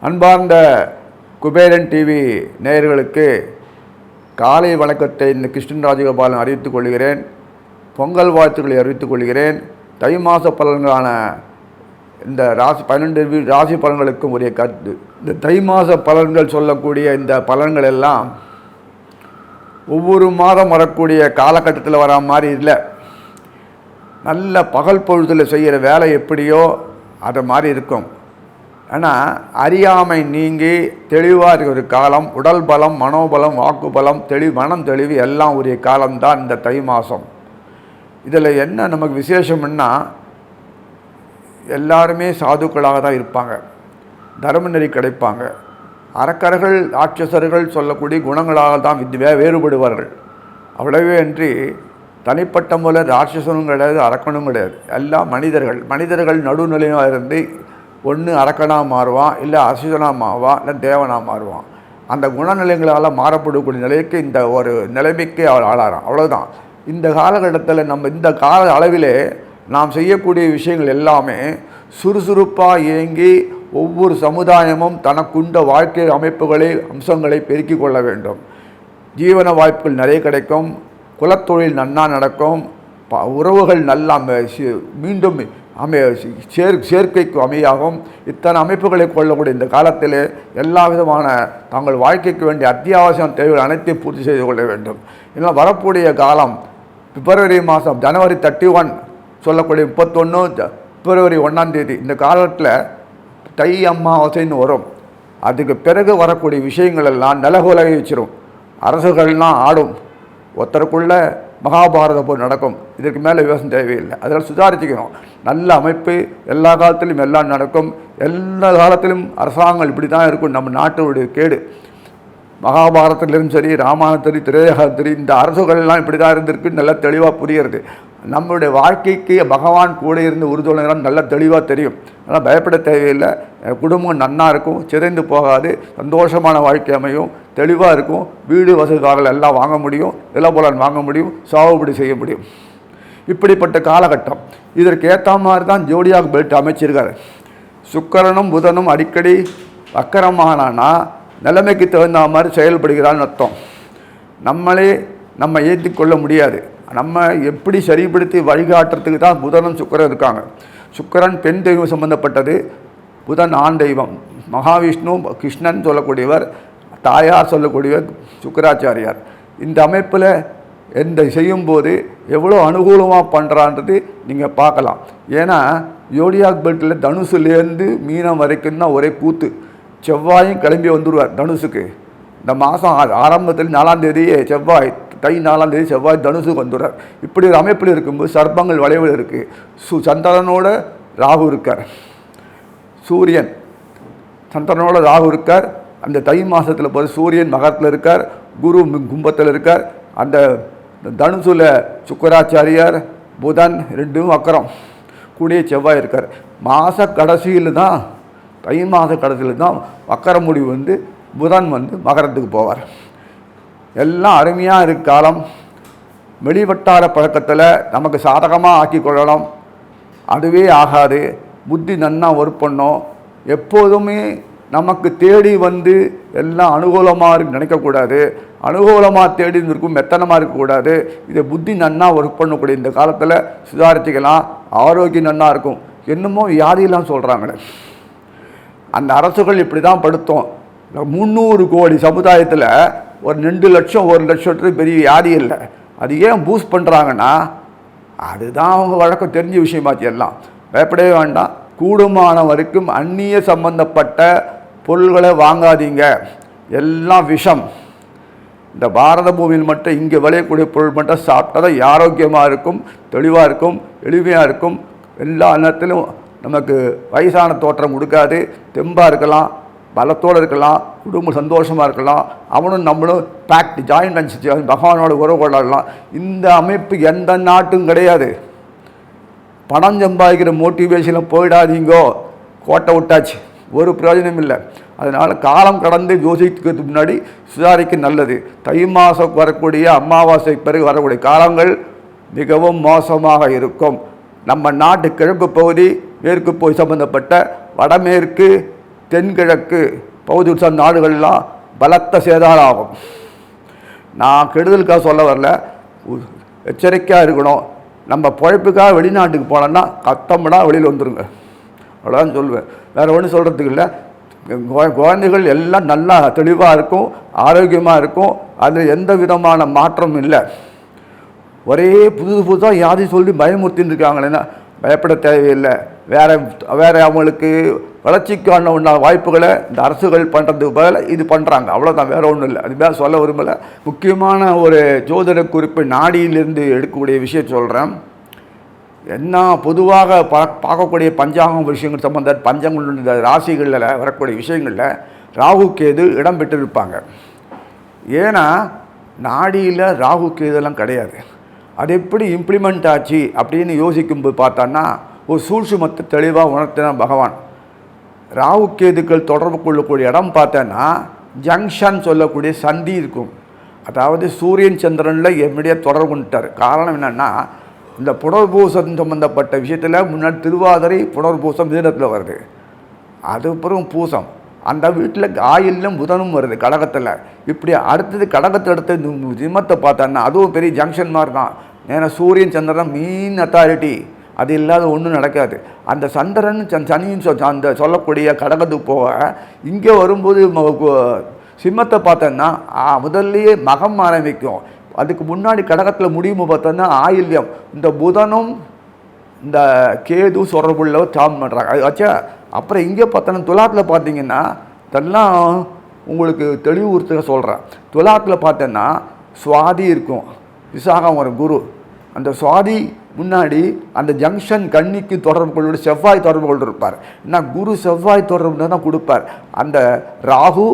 அன்பார்ந்த குபேரன் டிவி நேயர்களுக்கு காலை வணக்கத்தை இந்த கிருஷ்ணன் ராஜகோபாலன் அறிவித்துக் கொள்கிறேன். பொங்கல் வாழ்த்துக்களை அறிவித்துக் கொள்கிறேன். தை மாத பலன்களான இந்த 12 ராசி பலன்களுக்கும் உரிய கருத்து. இந்த தை மாத பலன்கள் சொல்லக்கூடிய இந்த பலன்கள் எல்லாம் ஒவ்வொரு மாதம் வரக்கூடிய காலகட்டத்தில் வர மாதிரி இல்லை. நல்ல பகல் பொழுதில் செய்கிற வேலை எப்படியோ அது மாதிரி இருக்கும். ஆனால் அறியாமை நீங்கி தெளிவாக இருக்கிற ஒரு காலம், உடல் பலம், மனோபலம், வாக்குபலம், மனம் தெளிவு எல்லாம் உரிய காலம்தான் இந்த தை மாதம். இதில் என்ன நமக்கு விசேஷம்னா, எல்லாருமே சாதுக்களாக தான் இருப்பாங்க, தர்ம நெறி கிடைப்பாங்க. அரக்கர்கள் ராட்சசர்கள் சொல்லக்கூடிய குணங்களாக தான் வேறுபடுவார்கள். அவ்வளவே அன்றி தனிப்பட்ட முறை ராட்சசனும் கிடையாது, அரக்கனும் கிடையாது. எல்லாம் மனிதர்கள் நடுநிலையாக இருந்து ஒன்று அரக்கனாக மாறுவான், இல்லை அசுரனாக மாறுவான், இல்லை தேவனாக மாறுவான். அந்த குணநிலைகளால் மாறப்படக்கூடிய நிலைக்கு இந்த ஒரு நிலைமைக்கு அவள் ஆளாரான். அவ்வளோதான். இந்த காலகட்டத்தில் நம்ம இந்த கால அளவிலே நாம் செய்யக்கூடிய விஷயங்கள் எல்லாமே சுறுசுறுப்பாக இயங்கி ஒவ்வொரு சமுதாயமும் தனக்குண்ட வாழ்க்கை அமைப்புகளை அம்சங்களை பெருக்கிக் கொள்ள வேண்டும். ஜீவன வாய்ப்புகள் நிறைய கிடைக்கும், குலத்தொழில் நன்னா நடக்கும், உறவுகள் நல்லா மீண்டும் சேர்க்கைக்கு அமையாகும். இத்தனை அமைப்புகளை கொள்ளக்கூடிய இந்த காலத்தில் எல்லா விதமான தங்கள் வாழ்க்கைக்கு வேண்டிய அத்தியாவசிய தேவைகள் அனைத்தையும் பூர்த்தி செய்து கொள்ள வேண்டும். இதனால் வரக்கூடிய காலம் பிப்ரவரி மாதம் ஜனவரி 31 சொல்லக்கூடிய 31 பிப்ரவரி 1ஆம் தேதி இந்த காலத்தில் தை அமாவாசைன்னு வரும். அதுக்கு பிறகு வரக்கூடிய விஷயங்கள் எல்லாம் நிலகுலகை வச்சிரும். அரசுகள்லாம் ஆடும். ஒருத்தருக்குள்ள மகாபாரத போர் நடக்கும். இதற்கு மேலே விவசாயம் தேவையில்லை. அதனால் சுதாரிச்சுக்கணும். நல்ல அமைப்பு எல்லா காலத்திலும் எல்லாம் நடக்கும். எல்லா காலத்திலும் அரசாங்கம் இப்படி தான் இருக்கும். நம்ம நாட்டுடைய கேடு. மகாபாரதத்திலும் சரி, ராமாயணத்திலும், திரேகாத்திரி இந்த அரசுகள்லாம் இப்படி தான் இருந்திருக்கு. நல்லா தெளிவாக புரியுறது. நம்மளுடைய வாழ்க்கைக்கு பகவான் கூட இருந்து உறுதுணைதான் நல்லா தெளிவாக தெரியும். அதனால் பயப்பட தேவையில்லை. குடும்பம் நன்னா இருக்கும், சிதைந்து போகாது, சந்தோஷமான வாழ்க்கை அமையும், தெளிவாக இருக்கும். வீடு வசதிகள் எல்லாம் வாங்க முடியும், நிலபுலன் வாங்க முடியும், சாகுபடி செய்ய முடியும். இப்படிப்பட்ட காலகட்டம். இதற்கு ஏற்ற மாதிரி தான் ஜோடியாக பெல்ட் அமைச்சிருக்காரு. சுக்கிரனும் புதனும் அடிக்கடி வக்கரமானா நிலைமைக்கு தகுந்த மாதிரி செயல்படுகிறான்னு அர்த்தம். நம்ம ஏற்றிக்கொள்ள முடியாது. நம்ம எப்படி சரிப்படுத்தி வழிகாட்டுறதுக்கு தான் புதனும் சுக்கிரன் இருக்காங்க. சுக்கிரன் பெண் தெய்வம் சம்பந்தப்பட்டது, புதன் ஆண் தெய்வம். மகாவிஷ்ணு கிருஷ்ணன் சொல்லக்கூடியவர், தாயார் சொல்லக்கூடியவர் சுக்கராச்சாரியார். இந்த அமைப்பில் எந்த செய்யும்போது எவ்வளோ அனுகூலமாக பண்ணுறான்றது நீங்கள் பார்க்கலாம். ஏன்னா யோடியாக் பெல்ட்டில் தனுசுலேருந்து மீனம் வரைக்கும் தான் ஒரே கூத்து. செவ்வாயும் கிளம்பி வந்துடுவார் தனுசுக்கு. இந்த மாதம் ஆரம்பத்தில் 4ஆம் தேதியே செவ்வாய், தை 4ஆம் தேதி செவ்வாய் தனுசுக்கு வந்துடுறார். இப்படி ஒரு அமைப்பில் இருக்கும்போது சர்ப்பங்கள் வளைவில் இருக்குது. சந்திரனோட ராகு இருக்கார், சூரியன் சந்திரனோட ராகு இருக்கார். அந்த தை மாதத்தில் போது சூரியன் மகரத்தில் இருக்கார், குரு கும்பத்தில் இருக்கார். அந்த தனுசுல சுக்கராச்சாரியார், புதன் ரெண்டும் வக்கரம் கூடிய செவ்வாய் இருக்கார். மாத கடைசியில் தான், தை மாத கடைசியில் தான் வக்கர முடிவு வந்து புதன் வந்து மகரத்துக்கு போவார். எல்லாம் அருமையாக இருக்கு காலம். வெளிவட்டார பழக்கத்தில் நமக்கு சாதகமாக ஆக்கி கொள்ளலாம். அதுவே ஆகாது. புத்தி நன்னா ஒர்க் பண்ணோம். எப்போதுமே நமக்கு தேடி வந்து எல்லாம் அனுகூலமாக இருக்கு நினைக்கக்கூடாது. அனுகூலமாக தேடி இருக்கும் மெத்தனமாக இருக்கக்கூடாது. இதை புத்தி நன்னா ஒர்க் பண்ணக்கூடிய இந்த காலத்தில் சுதாரிச்சிக்கலாம். ஆரோக்கியம் நன்னா இருக்கும். என்னமோ வியாதியெல்லாம் சொல்கிறாங்களே, அந்த அரசுகள் இப்படி தான் படுத்தோம். 300 கோடி சமுதாயத்தில் ஒரு 2 லட்சம் 1 லட்சத்துக்கு பெரிய வியாதி இல்லை. அது ஏன் பூஸ்ட் பண்ணுறாங்கன்னா, அதுதான் அவங்க வழக்கம் தெரிஞ்ச விஷயமாச்சு. எல்லாம் பயப்படவே வேண்டாம். கூடுமான வரைக்கும் அந்நிய சம்பந்தப்பட்ட பொருள்களை வாங்காதீங்க. எல்லாம் விஷம். இந்த பாரத பூமியில் மட்டும் இங்கே விளையக்கூடிய பொருள் மட்டும் சாப்பிட்டா தான் ஆரோக்கியமாக இருக்கும், தெளிவாக இருக்கும், எளிமையாக இருக்கும். எல்லா நேரத்திலும் நமக்கு வயசான தோற்றம் கொடுக்காது. தெம்பாக இருக்கலாம், பலத்தோடு இருக்கலாம், குடும்பம் சந்தோஷமாக இருக்கலாம். அவனும் நம்மளும் பேக்ட் ஜாயிண்ட் அனுப்பிச்சு பகவானோட உறவு கொள்ளலாம். இந்த அமைப்பு எந்த நாட்டும் கிடையாது. பணம் சம்பாதிக்கிற மோட்டிவேஷனில் போயிடாதீங்கோ. கோட்டை விட்டாச்சு, ஒரு பிரயோஜனம் இல்லை. அதனால் காலம் கடந்து யோசிக்கிறதுக்கு முன்னாடி சுதாரிக்க நல்லது. தை மாதம் வரக்கூடிய அமாவாசை பிறகு வரக்கூடிய காலங்கள் மிகவும் மோசமாக இருக்கும். நம்ம நாட்டு கிழக்கு பகுதி, மேற்கு பகுதி சம்பந்தப்பட்ட வடமேற்கு, தென்கிழக்கு பகுதி நாடுகள்லாம் பலத்த சேதாரம் ஆகும். நான் கெடுதலுக்காக சொல்ல வரல, எச்சரிக்கையாக இருக்கணும். நம்ம பொழைப்புக்காக வெளிநாட்டுக்கு போனோன்னா கத்தம்படா வெளியில் வந்துடுங்க, அவ்வளோதான் சொல்லுவேன். வேறு ஒன்றும் சொல்கிறதுக்கு இல்லை. குழந்தைகள் எல்லாம் நல்லா தெளிவாக இருக்கும், ஆரோக்கியமாக இருக்கும். அதில் எந்த விதமான மாற்றமும் இல்லை. ஒரே புதுசாக யாரையும் சொல்லி பயமுறுத்தின்னு இருக்காங்களேன்னா பயப்பட தேவையில்லை. வேறு அவங்களுக்கு வளர்ச்சிக்கான உண்டான வாய்ப்புகளை இந்த அரசுகள் பண்ணுறதுக்கு பதில் இது பண்ணுறாங்க, அவ்வளோதான், வேறு ஒன்றும் இல்லை. அது மேலே சொல்ல விரும்பலை. முக்கியமான ஒரு ஜோதிட குறிப்பு நாடியிலிருந்து எடுக்கக்கூடிய விஷயம் சொல்கிறேன். என்ன பொதுவாக பார்க்கக்கூடிய பஞ்சாங்கம் விஷயங்கள் பஞ்சங்கள் இந்த ராசிகளில் வரக்கூடிய விஷயங்களில் ராகு கேது இடம் பெற்றிருப்பாங்க. ஏன்னா நாடியில் ராகு கேதெல்லாம் கிடையாது. அது எப்படி இம்ப்ளிமெண்ட் ஆச்சு அப்படின்னு யோசிக்கும்போது பார்த்தோன்னா ஒரு சூழ்ச்சிமத்தை தெளிவாக உணர்த்தினான் பகவான். ராகு கேதுக்கள் தொடர்பு கொள்ளக்கூடிய இடம் பார்த்தோன்னா ஜங்ஷன் சொல்லக்கூடிய சந்தி இருக்கும். அதாவது சூரியன் சந்திரனில் எப்படியாக தொடர்பு கொண்டுட்டார். காரணம் என்னென்னா, இந்த புனர்பூசம் சம்பந்தப்பட்ட விஷயத்தில் முன்னாடி திருவாதிரை புனர்பூசம் மிதுனத்தில் வருது, அதுக்கப்புறம் பூசம், அந்த வீட்டில் ஆயிலும் புதனும் வருது கடகத்தில். இப்படி அடுத்தது கடகத்தை அடுத்து சிம்மத்தை பார்த்தோன்னா அதுவும் பெரிய ஜங்ஷன் மாதிரி தான். ஏன்னா சூரியன் சந்திரன் மெயின் அத்தாரிட்டி, அது இல்லாத ஒன்றும் நடக்காது. அந்த சந்திரன் சனியும் அந்த சொல்லக்கூடிய கடகத்துக்கு போக இங்கே வரும்போது சிம்மத்தை பார்த்தோன்னா முதல்லையே மகம் ஆரம்பிக்கும். அதுக்கு முன்னாடி கடகத்தில் முடியும் பார்த்தோன்னா ஆயில்யம். இந்த புதனும் இந்த கேது தொடர்புள்ள சாம் பண்ணுறாங்க. அது ஆச்சா. அப்புறம் இங்கே பார்த்தோன்னா துலாத்தில் பார்த்தீங்கன்னா இதெல்லாம் உங்களுக்கு தெளிவுறுத்த சொல்கிறேன். துலாத்தில் பார்த்தோன்னா சுவாதி இருக்கும், விசாகம் ஒரு குரு. அந்த சுவாதி முன்னாடி அந்த ஜங்ஷன் கன்னிக்கு தொடர்பு கொள்ள செவ்வாய் தொடர்பு கொண்டு இருப்பார். ஏன்னா குரு செவ்வாய் தொடர்பு தான் கொடுப்பார். அந்த ராகு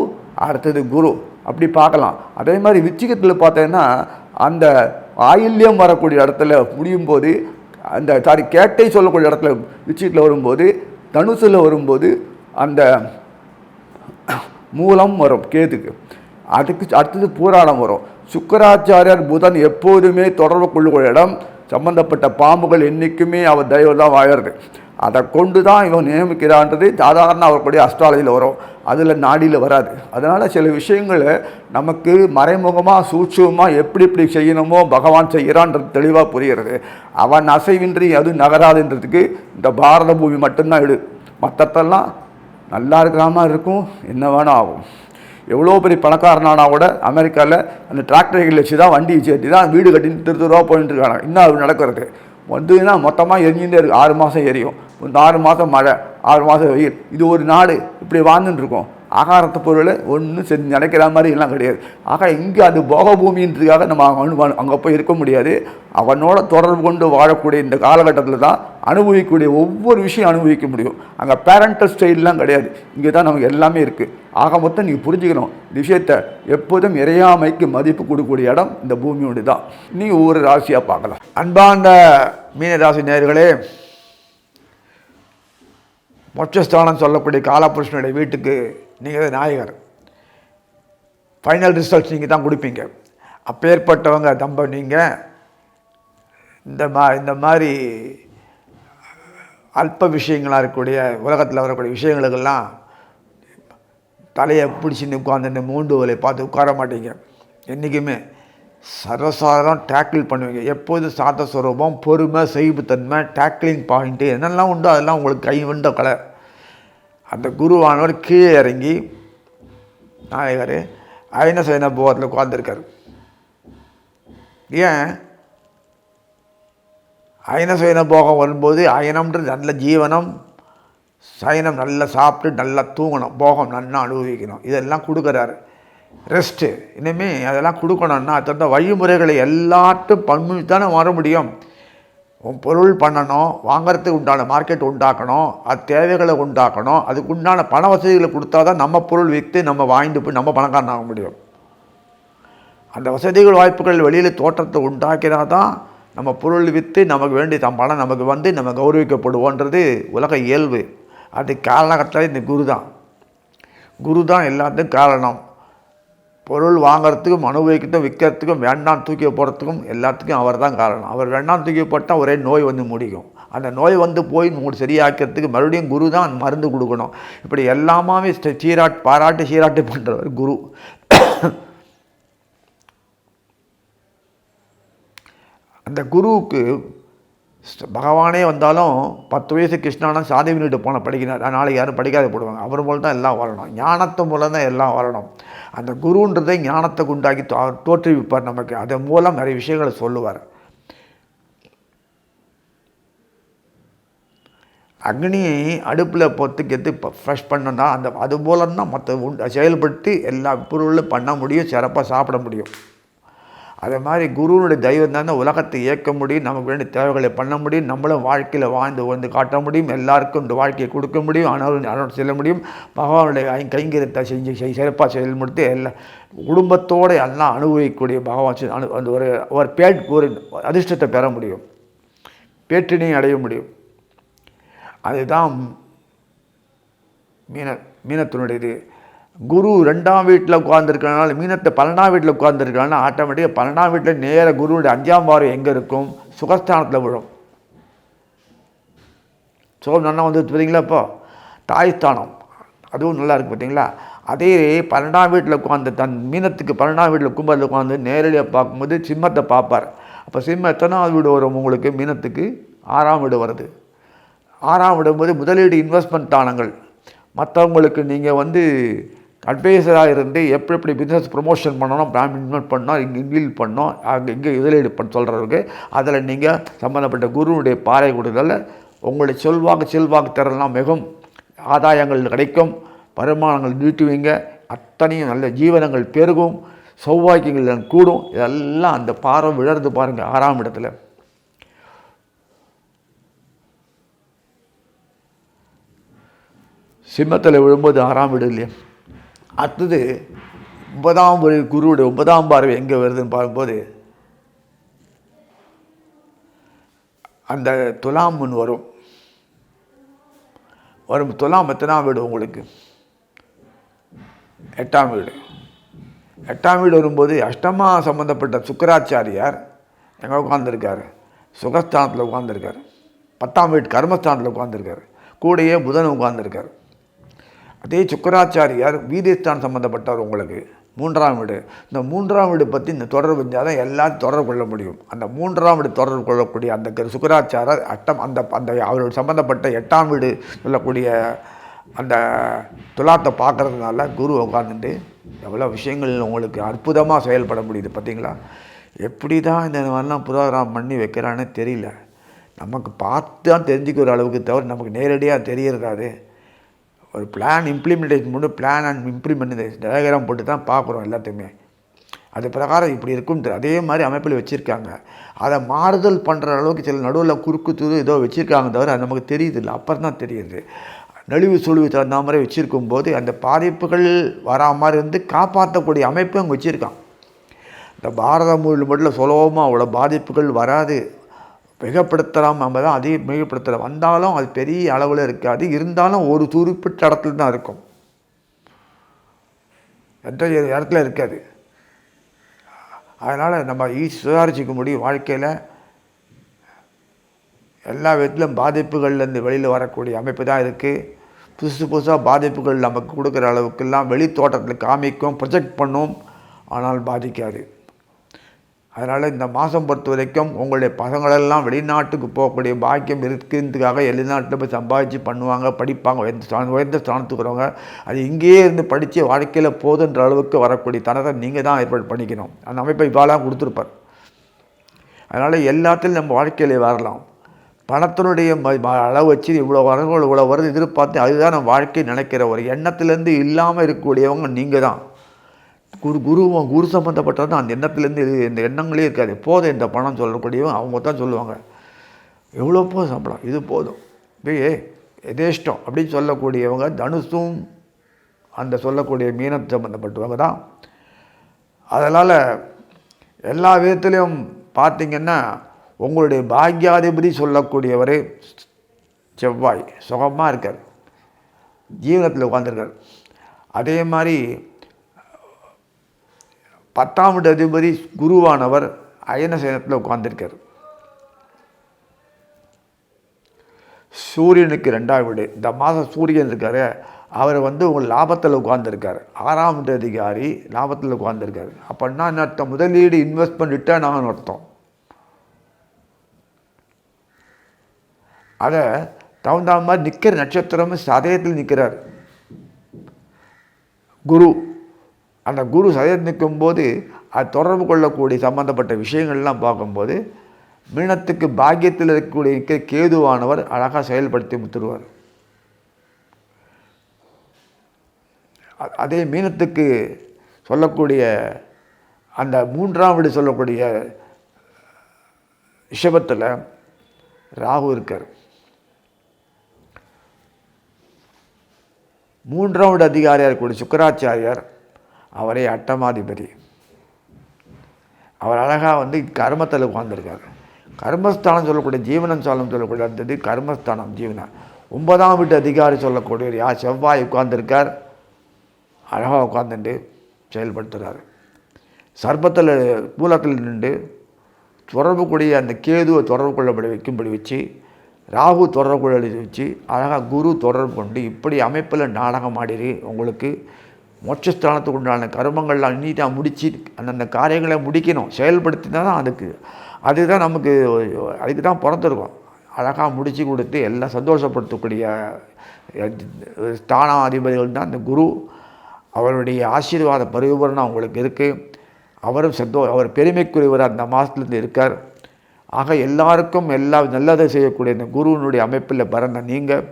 அடுத்தது குரு, அப்படி பார்க்கலாம். அதே மாதிரி விச்சிகத்தில் பார்த்தீங்கன்னா அந்த ஆயில்யம் வரக்கூடிய இடத்துல முடியும் போது, அந்த கேட்டை சொல்லக்கூடிய இடத்துல விச்சிகத்தில் வரும்போது, தனுசில் வரும்போது அந்த மூலம் வரும் கேதுக்கு. அதுக்கு அடுத்தது பூராடம் வரும். சுக்கராச்சாரியார் புதன் எப்போதுமே தொடர்பு கொள்ளக்கூடிய இடம் சம்பந்தப்பட்ட பாம்புகள் என்றைக்குமே அவர் தெய்வம் தான் வாழறது. அதை கொண்டு தான் இவன் நியமிக்கிறான்றது சாதாரண அவர்களுடைய அஸ்ட்ராலஜியில் வரும், அதில் நாடியில் வராது. அதனால் சில விஷயங்களை நமக்கு மறைமுகமாக சூட்சமாக எப்படி எப்படி செய்யணுமோ பகவான் செய்கிறான்றது தெளிவாக புரிகிறது. அவன் அசைவின்றி அது நகராதுன்றதுக்கு இந்த பாரத பூமி மட்டும்தான் எடு. மற்றத்தெல்லாம் நல்லா இருக்கிற மாதிரி இருக்கும், என்ன வேணும் ஆகும். எவ்வளோ பெரிய பணக்காரனானா கூட அமெரிக்காவில் அந்த டிராக்டர்கள் வச்சு தான் வண்டி சேர்த்து தான் வீடு கட்டின்னு திருத்துருவா போயிட்டு இருக்காங்க. இன்னும் அது நடக்கிறது வந்துன்னா மொத்தமாக எரிஞ்சுட்டே இருக்குது. 6 மாதம் எரியும், இந்த 6 மாதம் மழை, 6 மாதம் வெயில். இது ஒரு நாடு இப்படி வாழ்ந்துட்டு இருக்கோம். ஆகாரத்தை பொருள் ஒன்றும் செஞ்சு நினைக்கிற மாதிரி எல்லாம் கிடையாது. ஆக இங்கே அது போக பூமின்றதுக்காக நம்ம அங்கே போய் இருக்க முடியாது. அவனோட தொடர்பு கொண்டு வாழக்கூடிய இந்த காலகட்டத்தில் தான் அனுபவிக்கக்கூடிய ஒவ்வொரு விஷயம் அனுபவிக்க முடியும். அங்கே பேரண்டல் ஸ்டைல்லாம் கிடையாது, இங்கே தான் நமக்கு எல்லாமே இருக்குது. ஆக மொத்தம் நீங்கள் புரிஞ்சுக்கணும் இந்த விஷயத்தை. எப்போதும் இறையாமைக்கு மதிப்பு கொடுக்கக்கூடிய இடம் இந்த பூமியோடு தான். நீங்கள் ஒவ்வொரு ராசியாக பார்க்கலாம். அன்பார்ந்த மீனராசி நேயர்களே, மோட்சஸ்தானம் சொல்லக்கூடிய காலபுருஷனுடைய வீட்டுக்கு நீங்கள் தான் நாயகர். ஃபைனல் ரிசல்ட்ஸ் நீங்கள் தான் கொடுப்பீங்க. அப்பேற்பட்டவங்க தம்ப நீங்கள் இந்த மாதிரி அல்ப விஷயங்களாக இருக்கக்கூடிய உலகத்தில் வரக்கூடிய விஷயங்களுக்கெல்லாம் தலையை பிடிச்சின்னு உட்காந்து மூண்டு வலை பார்த்து உட்கார மாட்டீங்க. என்றைக்குமே சர்வசாதாரணம் டேக்கிள் பண்ணுவீங்க. எப்போது சாத்த சுரூபம், பொறுமை, செய்புத்தன்மை, டேக்கிளிங் பாயிண்ட்டு என்னெல்லாம் உண்டோ அதெல்லாம் உங்களுக்கு கை வந்த கலை. அந்த குருவானவர் கீழே இறங்கி நாயகர் அயன சயன போகத்தில் உட்கார்ந்துருக்கார். ஏன் அயன சயன போகம் வரும்போது அயனம்ன்றது நல்ல ஜீவனம், சயனம் நல்லா சாப்பிட்டு நல்லா தூங்கணும், போகம் நல்லா அனுபவிக்கணும், இதெல்லாம் கொடுக்குறாரு. ரெஸ்ட்டு இனிமேல் அதெல்லாம் கொடுக்கணும்னா அந்த வழிமுறைகளை எல்லாத்தையும் பண்ணி தானே வர முடியும். பொருள் பண்ணணும், வாங்கிறதுக்கு உண்டான மார்க்கெட் உண்டாக்கணும், அது தேவைகளை உண்டாக்கணும், அதுக்கு உண்டான பண வசதிகளை கொடுத்தா தான் நம்ம பொருள் விற்று நம்ம வாங்கிட்டு போய் நம்ம பணக்காரன் ஆக முடியும். அந்த வசதிகள் வாய்ப்புகள் வெளியில் தோற்றத்தை உண்டாக்கினா தான் நம்ம பொருள் விற்று நமக்கு வேண்டிய பணம் நமக்கு வந்து நம்ம கௌரவிக்கப்படுவோன்றது உலக இயல்பு. அது காரணகத்தில் இந்த குரு தான் எல்லாத்துக்கும் காரணம். பொருள் வாங்கிறதுக்கும் அனுபவிக்கிறதுக்கும் விற்கிறதுக்கும் வேண்டாம் தூக்கி போடுறதுக்கும் எல்லாத்துக்கும் அவர் தான் காரணம். அவர் வேண்டாம் தூக்கி போட்டால் ஒரே நோய் வந்து முடியும். அந்த நோய் வந்து போய் உங்களுக்கு சரியாக்கிறதுக்கு மறுபடியும் குரு தான் மருந்து கொடுக்கணும். இப்படி எல்லாமே பாராட்டு சீராட்டு பண்ணுறவர் குரு. அந்த குருவுக்கு பகவானே வந்தாலும் 10 வயசு கிருஷ்ணானா சாதி வீட்டு போன படிக்கிறார், நாளைக்கு யாரும் படிக்காத போடுவாங்க. அவர் மூலம் தான் எல்லாம் வரணும், ஞானத்தை மூலம் தான் எல்லாம் வரணும். அந்த குருன்றதை ஞானத்தை உண்டாக்கி தோற்றுவிப்பார் நமக்கு. அதன் மூலம் நிறைய விஷயங்களை சொல்லுவார். அக்னியை அடுப்பில் பொத்துக்கெத்து ஃப்ரெஷ் பண்ணனா அது மூலம்தான் மற்ற செயல்பட்டு எல்லா பொருளும் பண்ண முடியும், சிறப்பாக சாப்பிட முடியும். அதே மாதிரி குருவனுடைய தெய்வம் தான் உலகத்தை இயக்க முடியும், நமக்கு வேண்டிய தேவைகளை பண்ண முடியும், நம்மளும் வாழ்க்கையில் வாழ்ந்து காட்ட முடியும், எல்லாருக்கும் இந்த வாழ்க்கையை கொடுக்க முடியும், ஆனால் செல்ல முடியும். பகவானுடைய கைங்கரியத்தை சிறப்பாக செயல்படுத்தி எல்லா குடும்பத்தோடு எல்லாம் அனுபவிக்கக்கூடிய பகவான் அந்த ஒரு அதிர்ஷ்டத்தை பெற முடியும், பேற்றினையும் அடைய முடியும். அதுதான் மீனத்தினுடையது. குரு 2ஆம் வீட்டில் உட்கார்ந்துருக்கனால மீனத்தை 12ஆம் வீட்டில் உட்கார்ந்துருக்கனால ஆட்டோமேட்டிக்காக 12ஆம் வீட்டில் நேர குருவுடைய 5ஆம் பார்வை எங்கே இருக்கும்? சுகஸ்தானத்தில் விழும். சுகம் நல்லா வந்து பார்த்தீங்களா? இப்போ தாய்ஸ்தானம் அதுவும் நல்லா இருக்குது பார்த்தீங்களா? அதே 12ஆம் வீட்டில் உட்காந்து மீனத்துக்கு 12ஆம் வீட்டில் கும்பத்தில் உட்காந்து நேரடியாக பார்க்கும்போது சிம்மத்தை பார்ப்பார். அப்போ சிம்மம் எத்தனாவது வீடு வரும் உங்களுக்கு? மீனத்துக்கு 6ஆம் வீடு வருது. 6ஆம் விடும்போது முதலீடு இன்வெஸ்ட்மெண்ட் தானங்கள், மற்றவங்களுக்கு நீங்கள் வந்து அட்வைஸராக இருந்து எப்படி பிஸ்னஸ் ப்ரொமோஷன் பண்ணணும், பிராண்ட் இன்வெஸ்ட் பண்ணணும், இங்கே இன்வீல் பண்ணணும், இங்கே முதலீடு சொல்கிறதுக்கு அதில் நீங்கள் சம்மந்தப்பட்ட குருவுடைய பாறை கொடுத்ததில் உங்களுடைய செல்வாக்கு திறலாம் மிகவும், ஆதாயங்கள் கிடைக்கும், வருமானங்கள் நீட்டுவீங்க, அத்தனையும் நல்ல ஜீவனங்கள் பெருகும், சௌபாக்கியங்கள் கூடும். இதெல்லாம் அந்த பார்வை விழறது பாருங்கள் 6ஆம் இடத்துல. சிம்மத்தில் விழும்போது 6ஆம் வீடு இல்லையா? அடுத்தது 9ஆம் குருவுடைய 9ஆம் பார்வை எங்கே வருதுன்னு பார்க்கும்போது அந்த துலாம் வரும். துலாம் எத்தனாம் வீடு உங்களுக்கு? 8ஆம் வீடு. 8ஆம் வீடு வரும்போது அஷ்டமா சம்பந்தப்பட்ட சுக்கராச்சாரியார் எங்கே உட்கார்ந்துருக்காரு? சுகஸ்தானத்தில் உட்கார்ந்துருக்காரு. 10ஆம் வீட்டு கர்மஸ்தானத்தில் உட்கார்ந்துருக்காரு. கூடையே புதன் உட்கார்ந்துருக்காரு. அதே சுக்கராச்சாரியார் வீதிஸ்தான் சம்மந்தப்பட்டவர் உங்களுக்கு 3ஆம் வீடு. இந்த 3ஆம் வீடு பற்றி இந்த தொடர்பு இருந்தால் தான் எல்லாத்தையும் தொடர்பு கொள்ள முடியும். அந்த 3ஆம் வீடு தொடர்பு கொள்ளக்கூடிய அந்த சுக்கராச்சாரர் அந்த அவரோட சம்மந்தப்பட்ட 8ஆம் வீடு சொல்லக்கூடிய அந்த துலாத்தை பார்க்குறதுனால குரு உட்காந்துட்டு எவ்வளோ விஷயங்கள் உங்களுக்கு அற்புதமாக செயல்பட முடியுது. பார்த்தீங்களா? எப்படி தான் இந்த மாதிரிலாம் புரோகிராம் பண்ணி வைக்கிறான்னு தெரியல. நமக்கு பார்த்து தான் தெரிஞ்சுக்கிற அளவுக்கு தவிர நமக்கு நேரடியாக தெரியறதாது. ஒரு பிளான் இம்ப்ளிமெண்டேஷன் பண்ணி பிளான் அண்ட் இம்ப்ளிமெண்ட் டயக்ராம் போட்டு தான் பார்க்குறோம் எல்லாத்தையுமே. அது பிரகாரம் இப்படி இருக்கும் அதே மாதிரி அமைப்பில் வச்சுருக்காங்க. அதை மாறுதல் பண்ணுற அளவுக்கு சில நடுவில் குறுக்கு தூது ஏதோ வச்சுருக்காங்க தவிர அது நமக்கு தெரியுது இல்லை, அப்புறம் தான் தெரியுது. நலிவு சுழிவு தகுந்த மாதிரி வச்சுருக்கும் போது அந்த பாதிப்புகள் வரா மாதிரி இருந்து காப்பாற்றக்கூடிய அமைப்பு அங்கே வச்சுருக்கான். இந்த பாரத மொழியில் மட்டும் சுலபமாக அவ்வளோ பாதிப்புகள் வராது. மிகப்படுத்தலாம், நம்ம தான் அதிக மிகப்படுத்தலாம். வந்தாலும் அது பெரிய அளவில் இருக்காது, இருந்தாலும் ஒரு குறிப்பிட்ட இடத்துல தான் இருக்கும், எந்த இடத்துல இருக்காது. அதனால் நம்ம சுதாரிச்சிக்க முடியும். வாழ்க்கையில் எல்லா விதத்திலும் பாதிப்புகள்லேருந்து வெளியில் வரக்கூடிய அமைப்பு தான் இருக்குது. புதுசாக பாதிப்புகள் நமக்கு கொடுக்குற அளவுக்கெல்லாம் வெளி தோட்டத்தில் காமிக்கும், ப்ரொஜெக்ட் பண்ணும், ஆனால் பாதிக்காது. அதனால் இந்த மாதம் பொறுத்த வரைக்கும் உங்களுடைய பசங்களெல்லாம் வெளிநாட்டுக்கு போகக்கூடிய பாக்கியம் இருக்கிறதுக்காக வெளிநாட்டில் போய் சம்பாதிச்சு பண்ணுவாங்க, படிப்பாங்க, உயர்ந்த ஸ்தானத்துக்கு வரவங்க. அது இங்கேயே இருந்து படித்து வாழ்க்கையில் போதுன்ற அளவுக்கு வரக்கூடிய தனத்தை நீங்கள் தான் ஏற்பாடு பண்ணிக்கணும். அந்த அமைப்பை இவ்வாறாக கொடுத்துருப்பார். அதனால் எல்லாத்திலும் நம்ம வாழ்க்கையில் வரலாம். பணத்தினுடைய அளவு வச்சு இவ்வளோ வரங்கள் இவ்வளோ வருது எதிர்பார்த்து அதுதான் நம்ம வாழ்க்கை நினைக்கிற ஒரு எண்ணத்துலேருந்து இல்லாமல் இருக்கக்கூடியவங்க நீங்கள் தான். குரு சம்மந்தப்பட்டது தான் அந்த எண்ணத்துலேருந்து இந்த எண்ணங்களே இருக்காது. போதும் இந்த பணம் சொல்லக்கூடியவங்க அவங்க தான் சொல்லுவாங்க, எவ்வளோ போதும் சம்பளம், இது போதும், எதேஷ்டம் அப்படின்னு சொல்லக்கூடியவங்க தனுசும் அந்த சொல்லக்கூடிய மீனம் சம்மந்தப்பட்டவங்க தான். அதனால் எல்லா விதத்துலேயும் பார்த்திங்கன்னா உங்களுடைய பாக்யாதிபதி சொல்லக்கூடியவர் செவ்வாய் சுகமாக இருக்கார், ஜீவனத்தில் உட்காந்துருக்கார். அதே மாதிரி 10ஆம் வீட்டு அதிபதி குருவானவர் அயனசேனத்தில் உட்கார்ந்துருக்கார். சூரியனுக்கு 2ஆம் வீடு. இந்த மாதம் சூரியன் இருக்கார், அவர் உங்கள் லாபத்தில் உட்கார்ந்துருக்கார். 6ஆம் வீட்டு அதிகாரி லாபத்தில் உட்கார்ந்துருக்கார். அப்படின்னா என்ன அர்த்தம்? முதலீடு இன்வெஸ்ட்மெண்ட் ரிட்டர்ன் ஆகணும் அர்த்தம். அதை தகுந்த மாதிரி நிற்கிற நட்சத்திரமும் சதயத்தில் நிற்கிறார் குரு. அந்த குரு சதயத்தில் நிற்கும்போது அது தொடர்பு கொள்ளக்கூடிய சம்பந்தப்பட்ட விஷயங்கள்லாம் பார்க்கும்போது மீனத்துக்கு பாக்கியத்தில் இருக்கக்கூடிய கேதுவானவர் அழகாக செயல்படுத்தி முத்துருவார். அதே மீனத்துக்கு சொல்லக்கூடிய அந்த 3ஆம் வீடு சொல்லக்கூடிய ரிஷபத்தில் ராகு இருக்கார். 3ஆம் வீடு அதிகாரியாக இருக்கக்கூடிய சுக்கராச்சாரியார், அவரே அட்டமாதிபதி. அவர் அழகாக கர்மத்தில் உட்கார்ந்துருக்கார். கர்மஸ்தானம் சொல்லக்கூடிய ஜீவனஸ்தானம் சொல்லக்கூடிய அடுத்தது கர்மஸ்தானம் ஜீவனம். 9ஆம் வீட்டு அதிகாரி சொல்லக்கூடிய யார்? செவ்வாய் உட்கார்ந்துருக்கார். அழகாக உட்காந்துட்டு செயல்படுத்துகிறார். சர்ப்பத்தில் மூலத்தில் நின்று தொடர்பு கூடிய அந்த கேதுவை தொடர்பு கொள்ளப்படி வைக்கும்படி வச்சு, ராகு தொடர்பு கொள்ள வச்சு, அழகாக குரு தொடர்பு கொண்டு இப்படி அமைப்பில் நாடகம் ஆடிடு உங்களுக்கு மோட்சஸ்தானத்துக்கு உண்டான கர்மங்கள்லாம் நீட்டாக முடித்து அந்தந்த காரியங்களை முடிக்கணும். செயல்படுத்தினா தான் அதுதான் நமக்கு அதுக்கு தான் பிறந்திருக்கோம். அழகாக முடித்து கொடுத்து எல்லாம் சந்தோஷப்படுத்தக்கூடிய ஸ்தானாதிபதிகள் தான் இந்த குரு. அவருடைய ஆசீர்வாத பரிபூரணம் அவங்களுக்கு இருக்குது. அவரும் அவர் பெருமைக்குரியவர் அந்த மாதத்துலேருந்து இருக்கார். ஆக எல்லாருக்கும் நல்லதை செய்யக்கூடிய இந்த குருவினுடைய அமைப்பில் பிறந்த நீங்கள்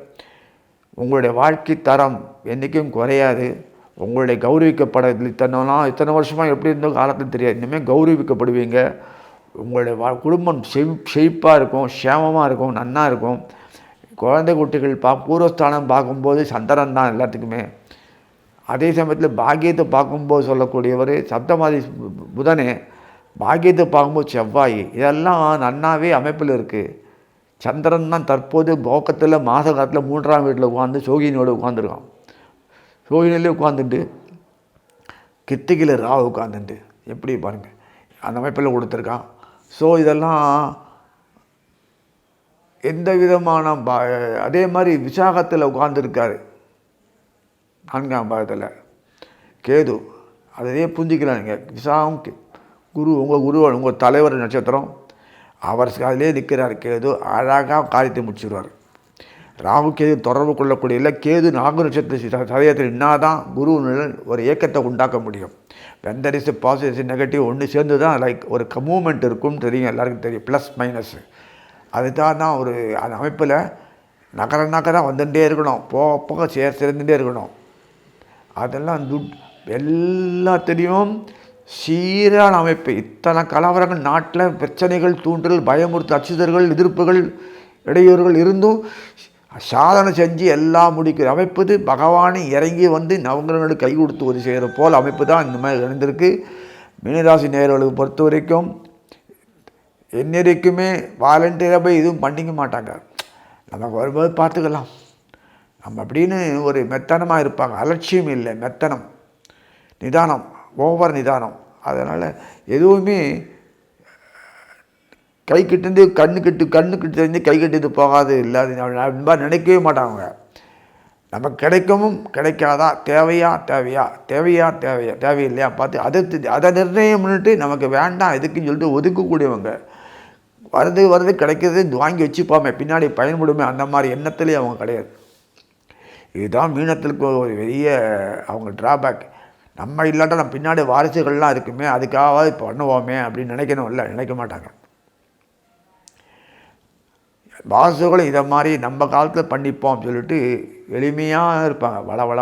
உங்களுடைய வாழ்க்கை தரம் என்றைக்கும் குறையாது. உங்களுடைய கௌரவிக்கப்பட இத்தனை வருஷமாக எப்படி இருந்தோ காலத்தில் தெரியாது. இனிமேல் கௌரவிக்கப்படுவீங்க. உங்களுடைய குடும்பம் செழிப்பாக இருக்கும், சேமமாக இருக்கும், நன்னாக இருக்கும். குழந்தை குட்டிகள் பூர்வஸ்தானம் பார்க்கும்போது சந்திரன் தான் எல்லாத்துக்குமே. அதே சமயத்தில் பாக்கியத்தை பார்க்கும்போது சொல்லக்கூடியவர் சப்தமாதி புதனே, பாக்கியத்தை பார்க்கும்போது செவ்வாய். இதெல்லாம் நன்னாவே அமைப்பில் இருக்குது. சந்திரன் தான் தற்போது போக்கத்தில் மாத காலத்தில் 3ஆம் வீட்டில் உட்காந்து சோகினியோடு உட்காந்துருக்கான். சோகினிலே உட்காந்துட்டு கிருத்திகையில் ராகு உட்காந்துட்டு எப்படி பாருங்கள் அந்த அமைப்பில் கொடுத்துருக்கான். ஸோ இதெல்லாம் எந்த விதமான அதே மாதிரி விசாகத்தில் உட்காந்துருக்காரு 4ஆம் பாகத்தில் கேது. அதையே புரிஞ்சிக்கலாம் நீங்கள். விசாகம் குரு உங்கள் தலைவர் நட்சத்திரம், அவர் அதிலே நிற்கிறார் கேது. அழகாக காரியத்தை முடிச்சுடுவார். ராகு கேது தொடர்பு கொள்ளக்கூடிய இல்லை. கேது நாகு நட்சத்திர சதயத்தில் என்னாதான் குருவினுடன் ஒரு இயக்கத்தை உண்டாக்க முடியும். வெந்தரிசு பாசிட்டிவ் நெகட்டிவ் ஒன்று சேர்ந்து தான் லைக் ஒரு மூமெண்ட் இருக்கும்னு தெரியும், எல்லாருக்கும் தெரியும். ப்ளஸ் மைனஸ் அதுதான் ஒரு அந்த அமைப்பில் நகர வந்துகிட்டே இருக்கணும். போக சேர்ந்துட்டே இருக்கணும். அதெல்லாம் எல்லாத்திலையும் சீரான அமைப்பு. இத்தனை கலவரங்கள் நாட்டில் பிரச்சனைகள், தூண்டல், பயமுறுத்து, அச்சுறுத்தல்கள், எதிர்ப்புகள், இடையூறுகள் இருந்தும் சாதனை செஞ்சு எல்லாம் முடிக்கிற அமைப்பு பகவானை இறங்கி நவங்கிரகங்களுக்கு கை கொடுத்து உதவி செய்கிற போல் அமைப்பு தான் இந்த மாதிரி இருந்திருக்கு. மீனராசி நேயர்களுக்கு பொறுத்த வரைக்கும் என்னைக்குமே வாலண்டியராக போய் எதுவும் பண்ணிக்க மாட்டாங்க. நமக்கு வரும்போது பார்த்துக்கலாம் நம்ம அப்படின்னு ஒரு மெத்தனமாக இருப்பாங்க. அலட்சியம் இல்லை, மெத்தனம், நிதானம், ஓவர் நிதானம். அதனால் எதுவுமே கை கிட்டேருந்து கண்ணுக்கிட்ட தெரிஞ்சு கை கட்டிட்டு போகாது இல்லாது மாதிரி நினைக்கவே மாட்டாங்க. நமக்கு கிடைக்கவும் கிடைக்காதா, தேவையில்லையா பார்த்து அதை நிர்ணயம் பண்ணிட்டு நமக்கு வேண்டாம் எதுக்குன்னு சொல்லிட்டு ஒதுக்கக்கூடியவங்க. வருது கிடைக்கிறது வாங்கி வச்சுப்போமே, பின்னாடி பயன்படுமே, அந்த மாதிரி எண்ணத்துலேயே அவங்க கிடையாது. இதுதான் மீனத்திற்கு ஒரு பெரிய அவங்க ட்ராபேக். நம்ம இல்லாட்டா நம்ம பின்னாடி வாரிசுகள்லாம் இருக்குமே, அதுக்காக பண்ணுவோமே அப்படின்னு நினைக்க மாட்டாங்க. வாரிசுகளும் இதை மாதிரி நம்ம காலத்தில் பண்ணிப்போம் சொல்லிட்டு எளிமையாக இருப்பாங்க.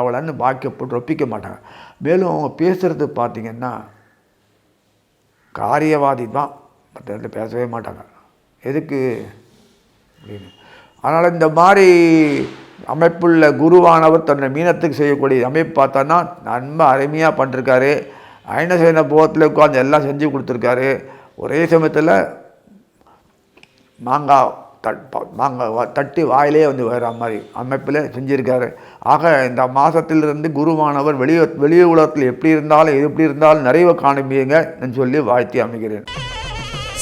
வளன்னு பாக்கிய போட்டு ஒப்பிக்க மாட்டாங்க. மேலும் அவங்க பேசுகிறது பார்த்திங்கன்னா காரியவாதி தான், மற்ற இடத்துல பேசவே மாட்டாங்க. எதுக்கு அப்படின்னு. அதனால் இந்த மாதிரி அமைப்புள்ள குருவானவர் தன்னை மீனத்துக்கு செய்யக்கூடிய அமைப்பு பார்த்தோன்னா ரொம்ப அருமையாக பண்ணிருக்காரு. அயனசேன போகத்தில் உட்காந்து எல்லாம் செஞ்சு கொடுத்துருக்காரு. ஒரே சமயத்தில் மாங்காய் தட்டி வாயிலே வந்து வர மாதிரி அமைப்பில் செஞ்சுருக்காரு. ஆக இந்த மாதத்திலிருந்து குருவானவர் வெளி உலகத்தில் எப்படி இருந்தாலும் நிறைவு காணுவீங்க சொல்லி வாழ்த்தி அமைகிறேன்.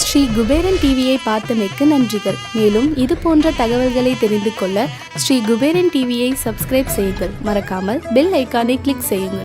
ஸ்ரீ குபேரன் டிவியை பார்த்தமைக்கு நன்றிகள். மேலும் இது போன்ற தகவல்களை தெரிந்து கொள்ள ஸ்ரீ குபேரன் டிவியை சப்ஸ்கிரைப் செய்யுங்கள். மறக்காமல் பெல் ஐக்கானை கிளிக் செய்யுங்கள்.